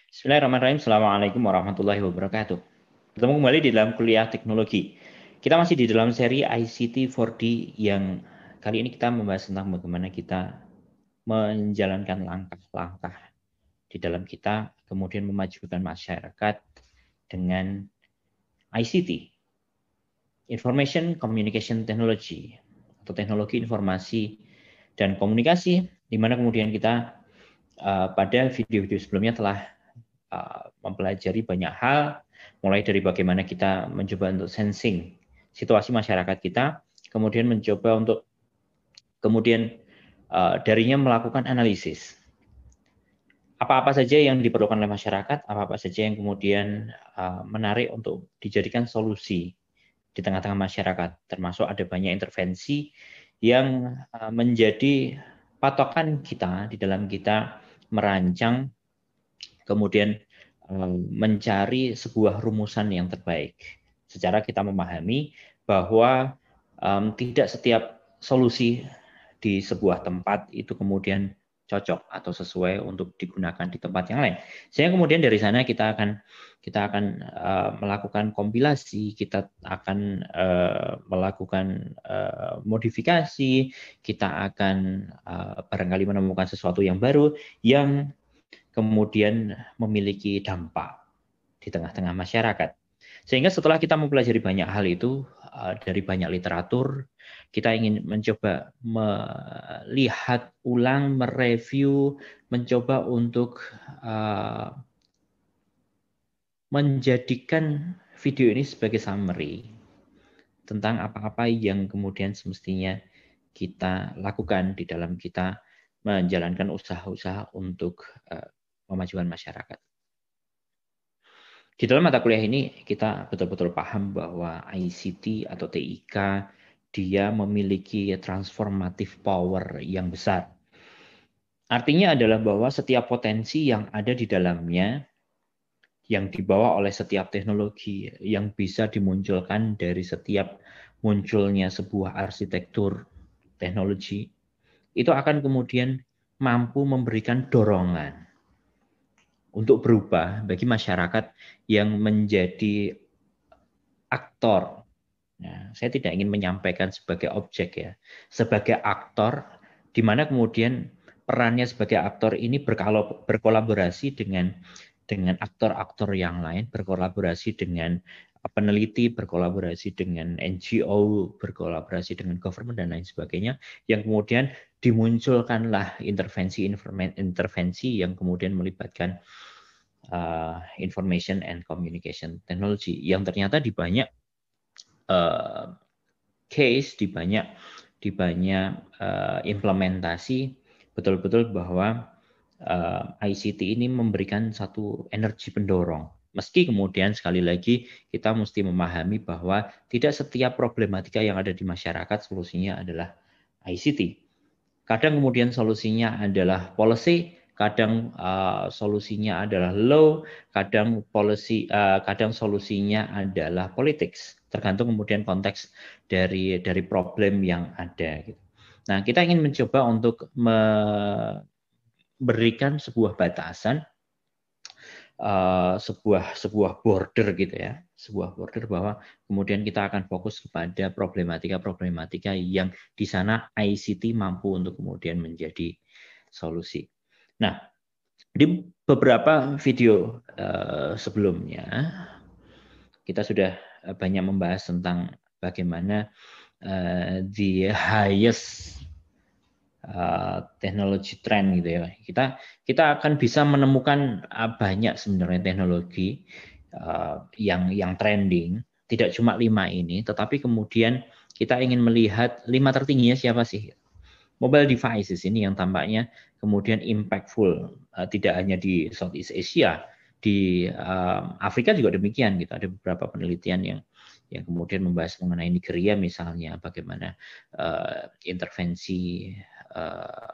Bismillahirrahmanirrahim. Assalamualaikum warahmatullahi wabarakatuh. Bertemu kembali di dalam kuliah teknologi. Kita masih di dalam seri ICT 4D yang kali ini kita membahas tentang bagaimana kita menjalankan langkah-langkah di dalam kita kemudian memajukan masyarakat dengan ICT, Information Communication Technology, atau teknologi informasi dan komunikasi, di mana kemudian kita pada video-video sebelumnya telah mempelajari banyak hal, mulai dari bagaimana kita mencoba untuk sensing situasi masyarakat kita, kemudian mencoba untuk kemudian darinya melakukan analisis. Apa-apa saja yang diperlukan oleh masyarakat, apa-apa saja yang kemudian menarik untuk dijadikan solusi di tengah-tengah masyarakat, termasuk ada banyak intervensi yang menjadi patokan kita di dalam kita merancang kemudian mencari sebuah rumusan yang terbaik. Secara kita memahami bahwa tidak setiap solusi di sebuah tempat itu kemudian cocok atau sesuai untuk digunakan di tempat yang lain. Sehingga kemudian dari sana kita akan melakukan kompilasi, kita akan melakukan modifikasi, kita akan barangkali menemukan sesuatu yang baru yang kemudian memiliki dampak di tengah-tengah masyarakat. Sehingga setelah kita mempelajari banyak hal itu dari banyak literatur, kita ingin mencoba melihat ulang, mereview, mencoba untuk menjadikan video ini sebagai summary tentang apa-apa yang kemudian semestinya kita lakukan di dalam kita menjalankan usaha-usaha untuk memajukan masyarakat. Di dalam mata kuliah ini kita betul-betul paham bahwa ICT atau TIK dia memiliki transformative power yang besar. Artinya adalah bahwa setiap potensi yang ada di dalamnya, yang dibawa oleh setiap teknologi, yang bisa dimunculkan dari setiap munculnya sebuah arsitektur teknologi, itu akan kemudian mampu memberikan dorongan untuk berubah bagi masyarakat yang menjadi aktor. Nah, saya tidak ingin menyampaikan sebagai objek ya, sebagai aktor, di mana kemudian perannya sebagai aktor ini berkolaborasi dengan aktor-aktor yang lain, berkolaborasi dengan peneliti, berkolaborasi dengan NGO, berkolaborasi dengan government dan lain sebagainya, yang kemudian dimunculkanlah intervensi yang kemudian melibatkan information and communication technology yang ternyata di banyak case, di banyak implementasi betul-betul bahwa ICT ini memberikan satu energi pendorong. Meski kemudian sekali lagi kita mesti memahami bahwa tidak setiap problematika yang ada di masyarakat solusinya adalah ICT. Kadang kemudian solusinya adalah policy, kadang solusinya adalah law, kadang solusinya adalah politics. Tergantung kemudian konteks dari problem yang ada. Nah, kita ingin mencoba untuk memberikan sebuah batasan, sebuah border gitu ya, sebuah border bahwa kemudian kita akan fokus kepada problematika yang di sana ICT mampu untuk kemudian menjadi solusi. Nah, di beberapa video sebelumnya kita sudah banyak membahas tentang bagaimana the highest teknologi trend gitu ya. Kita akan bisa menemukan banyak sebenarnya teknologi yang trending, tidak cuma 5 ini, tetapi kemudian kita ingin melihat 5 tertingginya siapa sih. Mobile devices ini yang tampaknya kemudian impactful, tidak hanya di Southeast Asia, di Afrika juga demikian gitu. Ada beberapa penelitian yang kemudian membahas mengenai Nigeria misalnya, bagaimana intervensi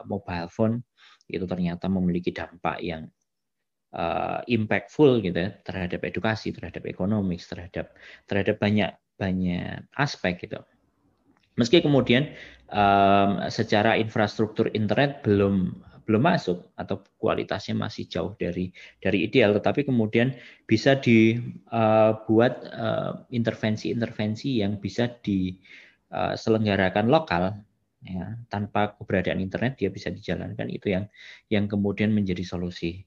mobile phone itu ternyata memiliki dampak yang impactful gitu ya, terhadap edukasi, terhadap ekonomi, terhadap banyak aspek gitu. Meski kemudian secara infrastruktur internet belum masuk atau kualitasnya masih jauh dari ideal, tetapi kemudian bisa dibuat intervensi-intervensi yang bisa diselenggarakan lokal, ya, tanpa keberadaan internet dia bisa dijalankan. Itu yang kemudian menjadi solusi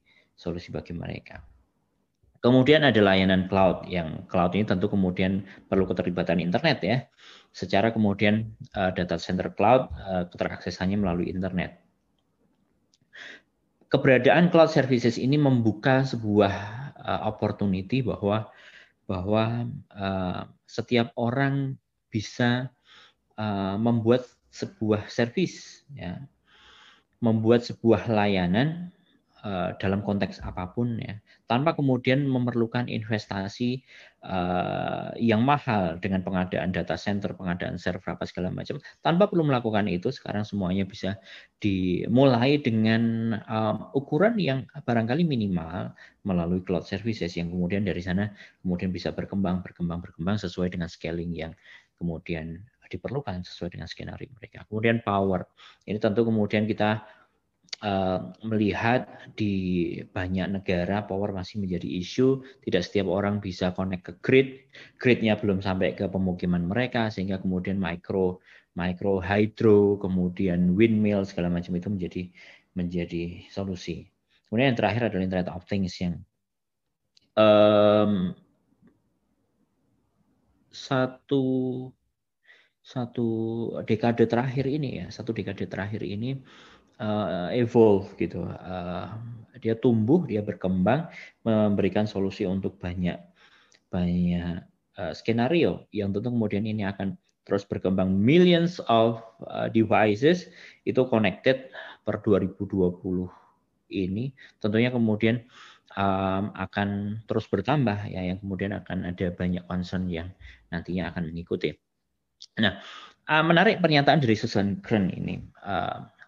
bagi mereka. Kemudian ada layanan cloud, yang cloud ini tentu kemudian perlu keterlibatan internet, ya. Secara kemudian data center cloud keteraksesannya melalui internet. Keberadaan cloud services ini membuka sebuah opportunity bahwa setiap orang bisa membuat sebuah service, ya, membuat sebuah layanan dalam konteks apapun, ya, tanpa kemudian memerlukan investasi yang mahal dengan pengadaan data center, pengadaan server apa segala macam. Tanpa perlu melakukan itu, sekarang semuanya bisa dimulai dengan ukuran yang barangkali minimal melalui cloud services, yang kemudian dari sana kemudian bisa berkembang sesuai dengan scaling yang kemudian diperlukan sesuai dengan skenario mereka. Kemudian power, ini tentu kemudian kita melihat di banyak negara power masih menjadi isu. Tidak setiap orang bisa connect ke gridnya belum sampai ke pemukiman mereka, sehingga kemudian micro hydro, kemudian windmill segala macam itu menjadi solusi. Kemudian yang terakhir adalah Internet of Things, yang satu dekade terakhir ini evolve gitu. Dia tumbuh, dia berkembang, memberikan solusi untuk banyak skenario yang tentu kemudian ini akan terus berkembang. Millions of devices itu connected per 2020 ini, tentunya kemudian akan terus bertambah, ya, yang kemudian akan ada banyak concern yang nantinya akan mengikuti. Nah, menarik pernyataan dari Susan Kren ini.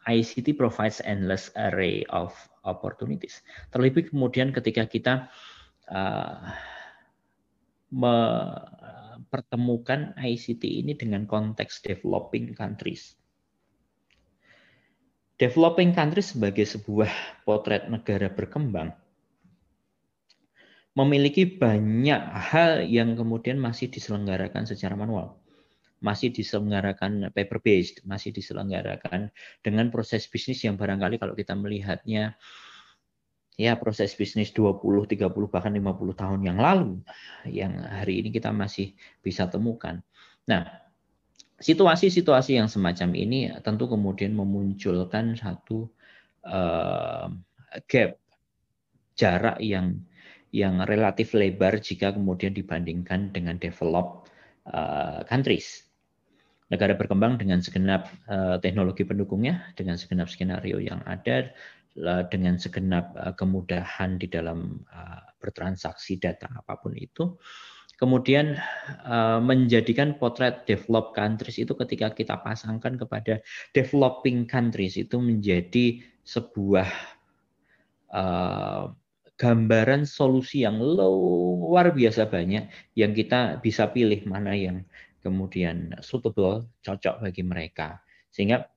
ICT provides endless array of opportunities. Terlebih kemudian ketika kita mempertemukan ICT ini dengan konteks developing countries. Developing countries sebagai sebuah potret negara berkembang memiliki banyak hal yang kemudian masih diselenggarakan secara manual, masih diselenggarakan paper based, masih diselenggarakan dengan proses bisnis yang barangkali kalau kita melihatnya, ya, proses bisnis 20, 30 bahkan 50 tahun yang lalu, yang hari ini kita masih bisa temukan. Nah, situasi-situasi yang semacam ini tentu kemudian memunculkan satu gap, jarak yang relatif lebar jika kemudian dibandingkan dengan developed countries. Negara berkembang dengan segenap teknologi pendukungnya, dengan segenap skenario yang ada, dengan segenap kemudahan di dalam bertransaksi data apapun itu, kemudian menjadikan potret developed countries itu ketika kita pasangkan kepada developing countries itu menjadi sebuah gambaran solusi yang luar biasa banyak, yang kita bisa pilih mana yang kemudian suitable, cocok bagi mereka. Sehingga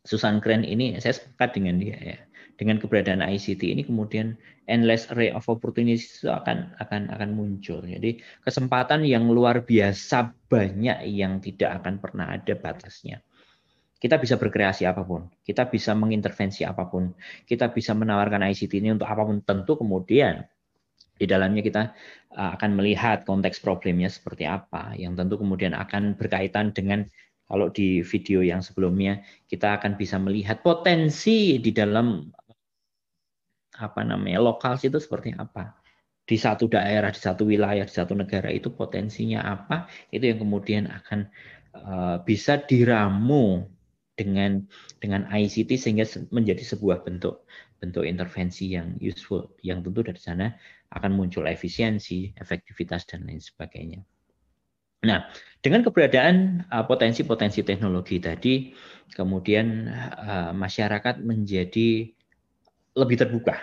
Susan Kren ini, saya sepakat dengan dia, ya. Dengan keberadaan ICT ini kemudian endless array of opportunities itu akan muncul. Jadi kesempatan yang luar biasa banyak yang tidak akan pernah ada batasnya. Kita bisa berkreasi apapun, kita bisa mengintervensi apapun, kita bisa menawarkan ICT ini untuk apapun. Tentu kemudian di dalamnya kita akan melihat konteks problemnya seperti apa, yang tentu kemudian akan berkaitan dengan, kalau di video yang sebelumnya kita akan bisa melihat potensi di dalam lokal itu seperti apa. Di satu daerah, di satu wilayah, di satu negara itu potensinya apa, itu yang kemudian akan bisa diramu dengan ICT sehingga menjadi sebuah bentuk intervensi yang useful, yang tentu dari sana akan muncul efisiensi, efektivitas, dan lain sebagainya. Nah, dengan keberadaan potensi-potensi teknologi tadi, kemudian masyarakat menjadi lebih terbuka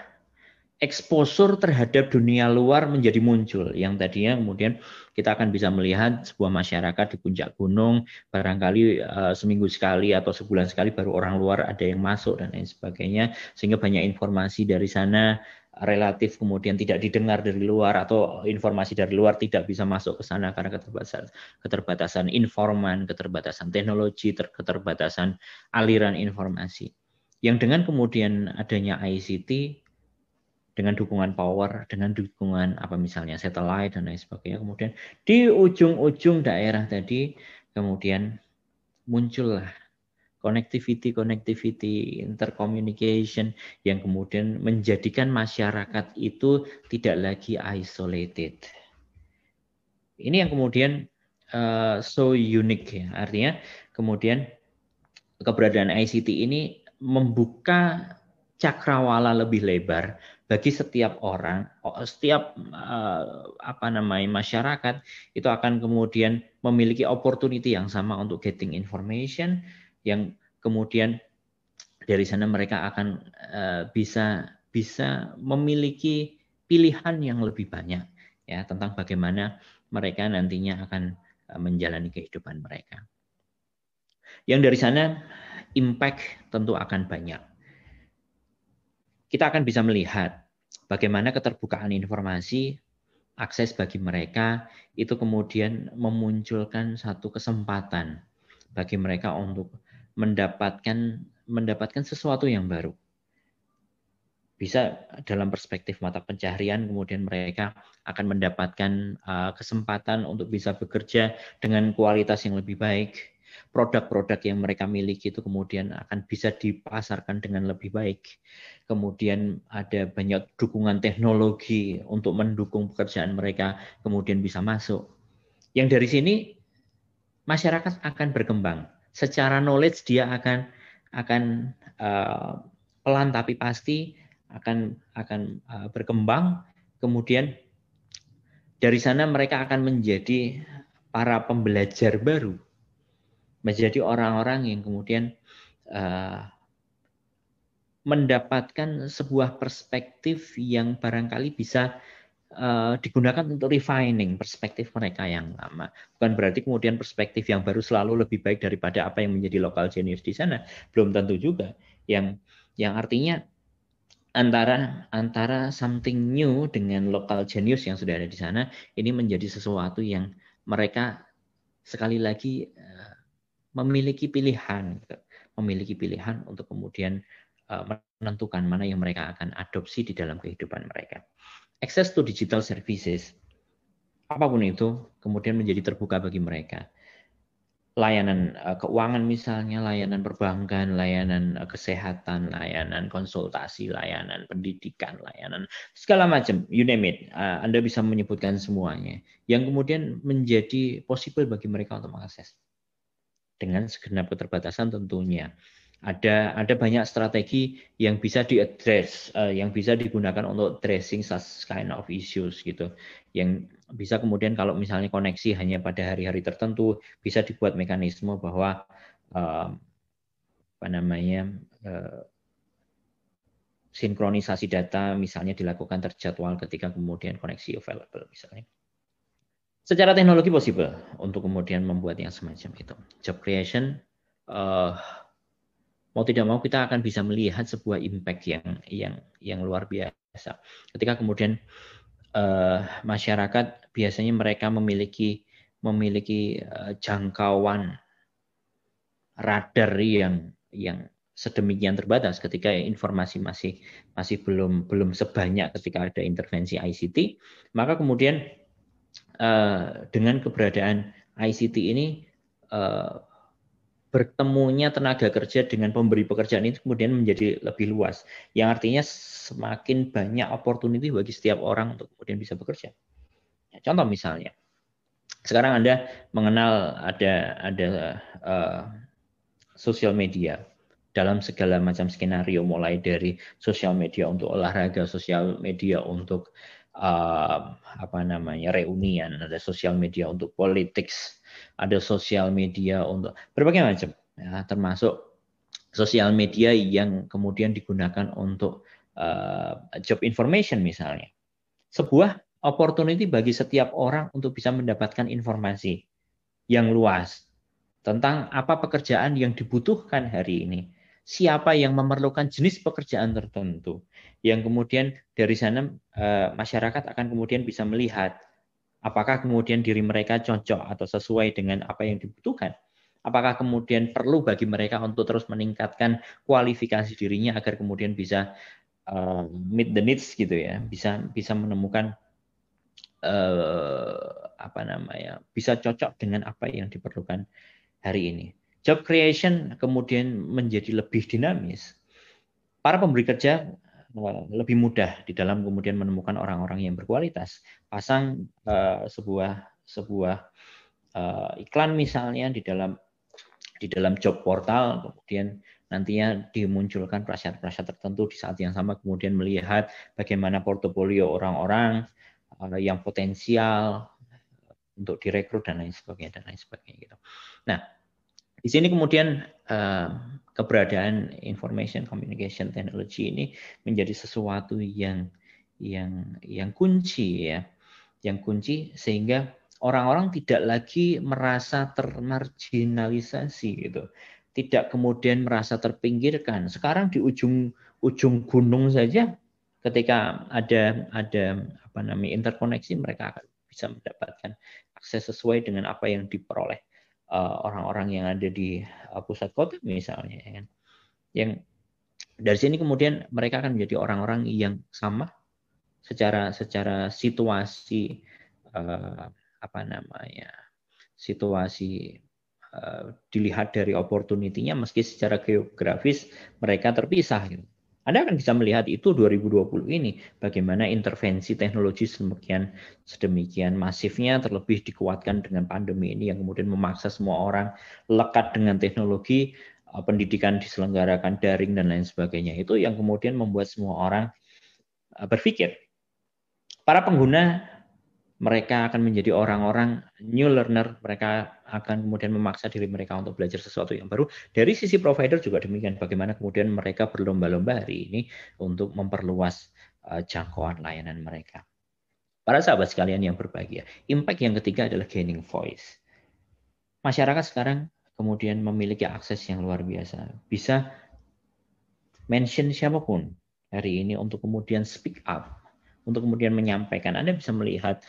exposure terhadap dunia luar menjadi muncul, yang tadinya kemudian kita akan bisa melihat sebuah masyarakat di puncak gunung, barangkali seminggu sekali atau sebulan sekali baru orang luar ada yang masuk dan lain sebagainya, sehingga banyak informasi dari sana relatif kemudian tidak didengar dari luar, atau informasi dari luar tidak bisa masuk ke sana karena keterbatasan informan, keterbatasan teknologi, keterbatasan aliran informasi. Yang dengan kemudian adanya ICT, dengan dukungan power, dengan dukungan apa misalnya satelit dan lain sebagainya, kemudian di ujung-ujung daerah tadi kemudian muncullah connectivity, intercommunication yang kemudian menjadikan masyarakat itu tidak lagi isolated. Ini yang kemudian so unique ya. Artinya kemudian keberadaan ICT ini membuka cakrawala lebih lebar bagi setiap orang, setiap masyarakat itu akan kemudian memiliki opportunity yang sama untuk getting information, yang kemudian dari sana mereka akan bisa memiliki pilihan yang lebih banyak ya tentang bagaimana mereka nantinya akan menjalani kehidupan mereka. Yang dari sana impact tentu akan banyak. Kita akan bisa melihat bagaimana keterbukaan informasi, akses bagi mereka itu kemudian memunculkan satu kesempatan bagi mereka untuk mendapatkan sesuatu yang baru. Bisa dalam perspektif mata pencaharian, kemudian mereka akan mendapatkan kesempatan untuk bisa bekerja dengan kualitas yang lebih baik. Produk-produk yang mereka miliki itu kemudian akan bisa dipasarkan dengan lebih baik. Kemudian ada banyak dukungan teknologi untuk mendukung pekerjaan mereka, kemudian bisa masuk. Yang dari sini masyarakat akan berkembang. Secara knowledge dia akan pelan tapi pasti akan berkembang. Kemudian dari sana mereka akan menjadi para pembelajar baru, menjadi orang-orang yang kemudian mendapatkan sebuah perspektif yang barangkali bisa digunakan untuk refining perspektif mereka yang lama. Bukan berarti kemudian perspektif yang baru selalu lebih baik daripada apa yang menjadi local genius di sana. Belum tentu juga. Yang artinya antara something new dengan local genius yang sudah ada di sana, ini menjadi sesuatu yang mereka sekali lagi memiliki pilihan untuk kemudian menentukan mana yang mereka akan adopsi di dalam kehidupan mereka. Access to digital services, apapun itu, kemudian menjadi terbuka bagi mereka. Layanan keuangan misalnya, layanan perbankan, layanan kesehatan, layanan konsultasi, layanan pendidikan, layanan segala macam, you name it. Anda bisa menyebutkan semuanya. Yang kemudian menjadi possible bagi mereka untuk mengakses. Dengan segenap keterbatasan tentunya. Ada banyak strategi yang bisa diaddress, yang bisa digunakan untuk addressing such kind of issues gitu. Yang bisa kemudian kalau misalnya koneksi hanya pada hari-hari tertentu, bisa dibuat mekanisme bahwa sinkronisasi data misalnya dilakukan terjadwal ketika kemudian koneksi available misalnya. Secara teknologi possible untuk kemudian membuat yang semacam itu. Job creation, mau tidak mau kita akan bisa melihat sebuah impact yang luar biasa. Ketika kemudian masyarakat biasanya mereka memiliki jangkauan radar yang sedemikian terbatas ketika informasi masih belum sebanyak ketika ada intervensi ICT, maka kemudian dengan keberadaan ICT ini bertemunya tenaga kerja dengan pemberi pekerjaan itu kemudian menjadi lebih luas, yang artinya semakin banyak opportunity bagi setiap orang untuk kemudian bisa bekerja. Contoh misalnya, sekarang Anda mengenal ada sosial media dalam segala macam skenario, mulai dari sosial media untuk olahraga, sosial media untuk reunian, ada sosial media untuk politics, ada sosial media untuk berbagai macam, ya, termasuk sosial media yang kemudian digunakan untuk job information misalnya. Sebuah opportunity bagi setiap orang untuk bisa mendapatkan informasi yang luas tentang apa pekerjaan yang dibutuhkan hari ini. Siapa yang memerlukan jenis pekerjaan tertentu. Yang kemudian dari sana masyarakat akan kemudian bisa melihat apakah kemudian diri mereka cocok atau sesuai dengan apa yang dibutuhkan. Apakah kemudian perlu bagi mereka untuk terus meningkatkan kualifikasi dirinya agar kemudian bisa meet the needs gitu ya, bisa menemukan bisa cocok dengan apa yang diperlukan hari ini. Job creation kemudian menjadi lebih dinamis. Para pemberi kerja lebih mudah di dalam kemudian menemukan orang-orang yang berkualitas. Pasang sebuah iklan misalnya di dalam job portal, kemudian nantinya dimunculkan prasyarat-prasyarat tertentu di saat yang sama, kemudian melihat bagaimana portofolio orang-orang yang potensial untuk direkrut dan lain sebagainya gitu. Nah, di sini kemudian keberadaan information communication technology ini menjadi sesuatu yang kunci ya, yang kunci sehingga orang-orang tidak lagi merasa termarginalisasi gitu, tidak kemudian merasa terpinggirkan. Sekarang di ujung gunung saja, ketika ada interkoneksi, mereka akan bisa mendapatkan akses sesuai dengan apa yang diperoleh orang-orang yang ada di pusat kota misalnya, ya kan? Yang dari sini kemudian mereka akan menjadi orang-orang yang sama secara situasi situasi dilihat dari opportunity-nya, meski secara geografis mereka terpisah gitu. Anda akan bisa melihat itu 2020 ini, bagaimana intervensi teknologi sedemikian masifnya, terlebih dikuatkan dengan pandemi ini yang kemudian memaksa semua orang lekat dengan teknologi, pendidikan diselenggarakan daring dan lain sebagainya. Itu yang kemudian membuat semua orang berpikir. Para pengguna, mereka akan menjadi orang-orang new learner, mereka akan kemudian memaksa diri mereka untuk belajar sesuatu yang baru. Dari sisi provider juga demikian, bagaimana kemudian mereka berlomba-lomba hari ini untuk memperluas jangkauan layanan mereka. Para sahabat sekalian yang berbahagia, impact yang ketiga adalah gaining voice. Masyarakat sekarang kemudian memiliki akses yang luar biasa, bisa mention siapapun hari ini untuk kemudian speak up, untuk kemudian menyampaikan. Anda bisa melihat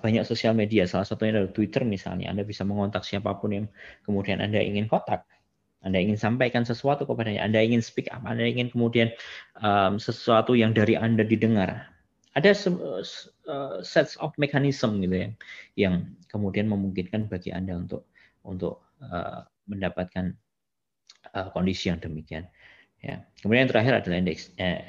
banyak sosial media, salah satunya adalah Twitter misalnya. Anda bisa mengontak siapapun yang kemudian Anda ingin kontak. Anda ingin sampaikan sesuatu kepadanya, Anda ingin speak up, Anda ingin kemudian sesuatu yang dari Anda didengar. Ada sets of mechanism gitu ya, yang kemudian memungkinkan bagi Anda untuk mendapatkan kondisi yang demikian. Ya. Kemudian yang terakhir adalah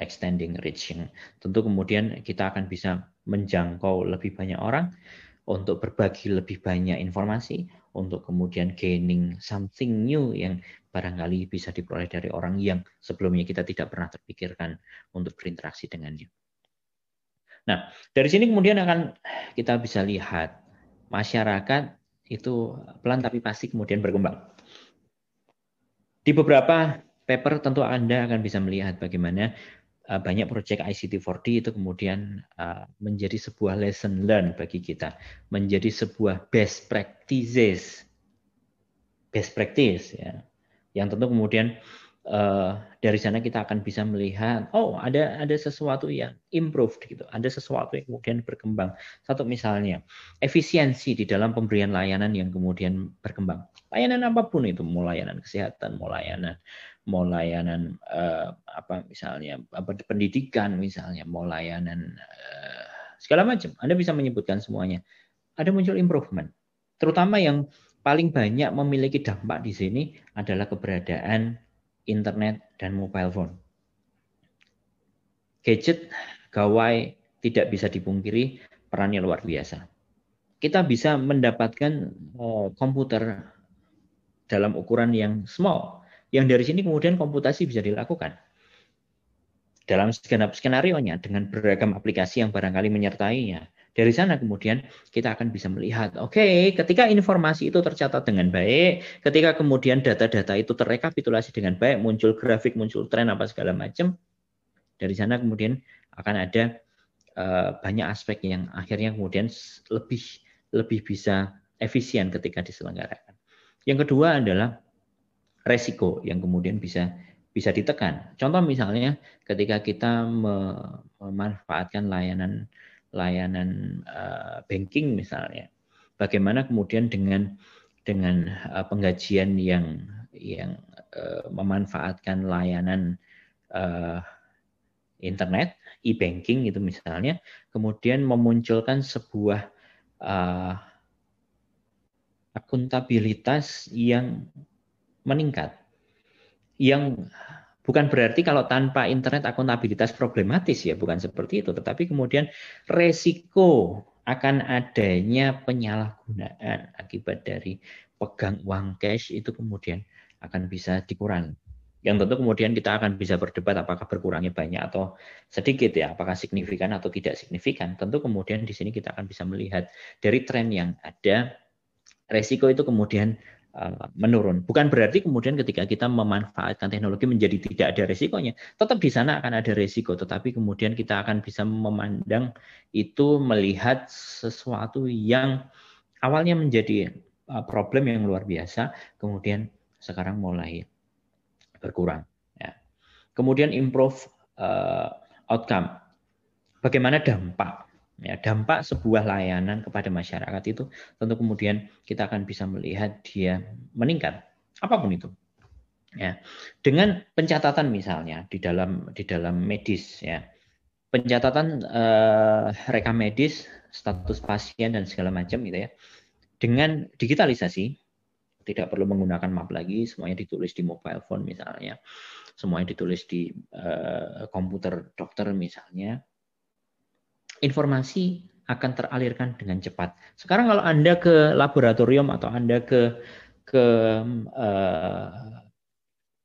extending reach, yang tentu kemudian kita akan bisa menjangkau lebih banyak orang untuk berbagi lebih banyak informasi, untuk kemudian gaining something new yang barangkali bisa diperoleh dari orang yang sebelumnya kita tidak pernah terpikirkan untuk berinteraksi dengannya. Nah, dari sini kemudian akan kita bisa lihat masyarakat itu pelan tapi pasti kemudian berkembang. Di beberapa paper tentu Anda akan bisa melihat bagaimana banyak proyek ICT4D itu kemudian menjadi sebuah lesson learn bagi kita, menjadi sebuah best practice ya, yang tentu kemudian dari sana kita akan bisa melihat, oh ada sesuatu yang improved gitu, ada sesuatu yang kemudian berkembang. Satu misalnya efisiensi di dalam pemberian layanan yang kemudian berkembang. Layanan apapun itu, mau layanan kesehatan, mau layanan misalnya pendidikan misalnya, mau layanan segala macam. Anda bisa menyebutkan semuanya. Ada muncul improvement. Terutama yang paling banyak memiliki dampak di sini adalah keberadaan internet dan mobile phone. Gadget, gawai, tidak bisa dipungkiri perannya luar biasa. Kita bisa mendapatkan komputer dalam ukuran yang small, yang dari sini kemudian komputasi bisa dilakukan. Dalam segenap skenario-nya dengan beragam aplikasi yang barangkali menyertainya. Dari sana kemudian kita akan bisa melihat, oke, ketika informasi itu tercatat dengan baik, ketika kemudian data-data itu terrekapitulasi dengan baik, muncul grafik, muncul tren, apa segala macam, Dari sana kemudian akan ada banyak aspek yang akhirnya kemudian lebih bisa efisien ketika diselenggarakan. Yang kedua adalah resiko yang kemudian bisa ditekan. Contoh misalnya ketika kita memanfaatkan layanan banking misalnya, bagaimana kemudian dengan penggajian yang memanfaatkan layanan internet, e-banking itu misalnya, kemudian memunculkan sebuah akuntabilitas yang meningkat. Yang bukan berarti kalau tanpa internet akuntabilitas problematis ya, bukan seperti itu. Tetapi kemudian resiko akan adanya penyalahgunaan akibat dari pegang uang cash itu kemudian akan bisa dikurangi. Yang tentu kemudian kita akan bisa berdebat apakah berkurangnya banyak atau sedikit ya, apakah signifikan atau tidak signifikan. Tentu kemudian di sini kita akan bisa melihat dari tren yang ada, resiko itu kemudian menurun. Bukan berarti kemudian ketika kita memanfaatkan teknologi menjadi tidak ada resikonya. Tetap di sana akan ada resiko, tetapi kemudian kita akan bisa memandang itu, melihat sesuatu yang awalnya menjadi problem yang luar biasa, kemudian sekarang mulai berkurang. Ya. Kemudian improve outcome. Bagaimana dampak? Ya, dampak sebuah layanan kepada masyarakat itu tentu kemudian kita akan bisa melihat dia meningkat, apapun itu. Ya, dengan pencatatan misalnya di dalam medis, ya, pencatatan rekam medis, status pasien dan segala macam gitu ya. Dengan digitalisasi, tidak perlu menggunakan map lagi, semuanya ditulis di mobile phone misalnya, semuanya ditulis di komputer dokter misalnya. Informasi akan teralirkan dengan cepat. Sekarang kalau Anda ke laboratorium atau Anda ke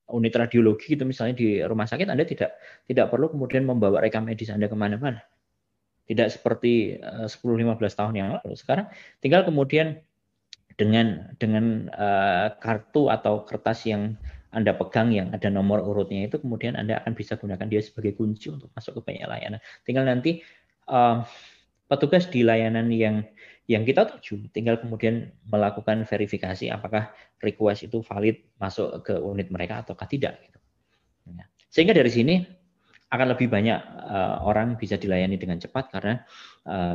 unit radiologi itu misalnya di rumah sakit, Anda tidak perlu kemudian membawa rekam medis Anda kemana-mana. Tidak seperti 10-15 tahun yang lalu. Sekarang tinggal kemudian dengan kartu atau kertas yang Anda pegang yang ada nomor urutnya itu, kemudian Anda akan bisa gunakan dia sebagai kunci untuk masuk ke banyak layanan. Tinggal nanti petugas di layanan yang kita tuju tinggal kemudian melakukan verifikasi apakah request itu valid masuk ke unit mereka ataukah tidak. Sehingga dari sini akan lebih banyak orang bisa dilayani dengan cepat karena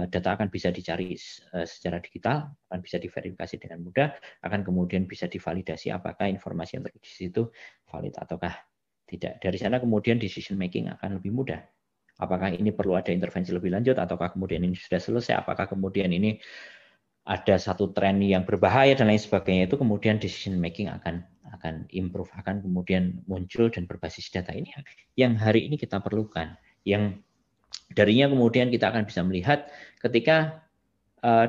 data akan bisa dicari secara digital, akan bisa diverifikasi dengan mudah, akan kemudian bisa divalidasi apakah informasi yang terjadi di situ valid ataukah tidak. Dari sana kemudian decision making akan lebih mudah. Apakah ini perlu ada intervensi lebih lanjut ataukah kemudian ini sudah selesai, apakah kemudian ini ada satu tren yang berbahaya dan lain sebagainya, itu kemudian decision making akan improve, akan kemudian muncul dan berbasis data ini yang hari ini kita perlukan, yang darinya kemudian kita akan bisa melihat ketika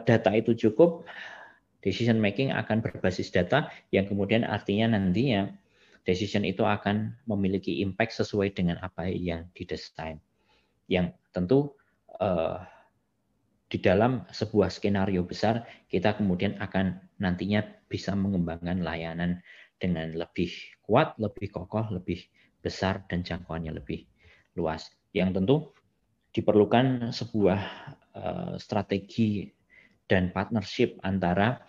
data itu cukup, decision making akan berbasis data yang kemudian artinya nantinya decision itu akan memiliki impact sesuai dengan apa yang didesain, yang tentu di dalam sebuah skenario besar kita kemudian akan nantinya bisa mengembangkan layanan dengan lebih kuat, lebih kokoh, lebih besar dan jangkauannya lebih luas. Yang tentu diperlukan sebuah strategi dan partnership antara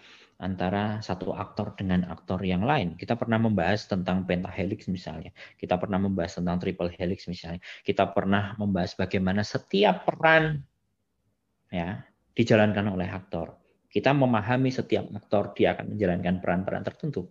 satu aktor dengan aktor yang lain. Kita pernah membahas tentang pentahelix misalnya. Kita pernah membahas tentang triple helix misalnya. Kita pernah membahas bagaimana setiap peran ya dijalankan oleh aktor. Kita memahami setiap aktor dia akan menjalankan peran-peran tertentu.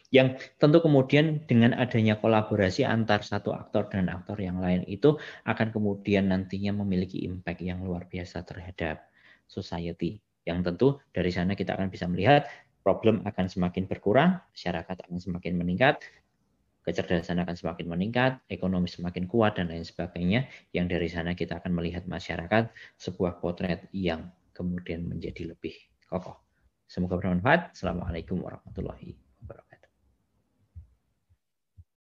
Yang tentu kemudian dengan adanya kolaborasi antar satu aktor dan aktor yang lain itu akan kemudian nantinya memiliki impact yang luar biasa terhadap society. Yang tentu dari sana kita akan bisa melihat problem akan semakin berkurang, masyarakat akan semakin meningkat, kecerdasan akan semakin meningkat, ekonomi semakin kuat, dan lain sebagainya, yang dari sana kita akan melihat masyarakat sebuah potret yang kemudian menjadi lebih kokoh. Semoga bermanfaat. Assalamualaikum warahmatullahi wabarakatuh.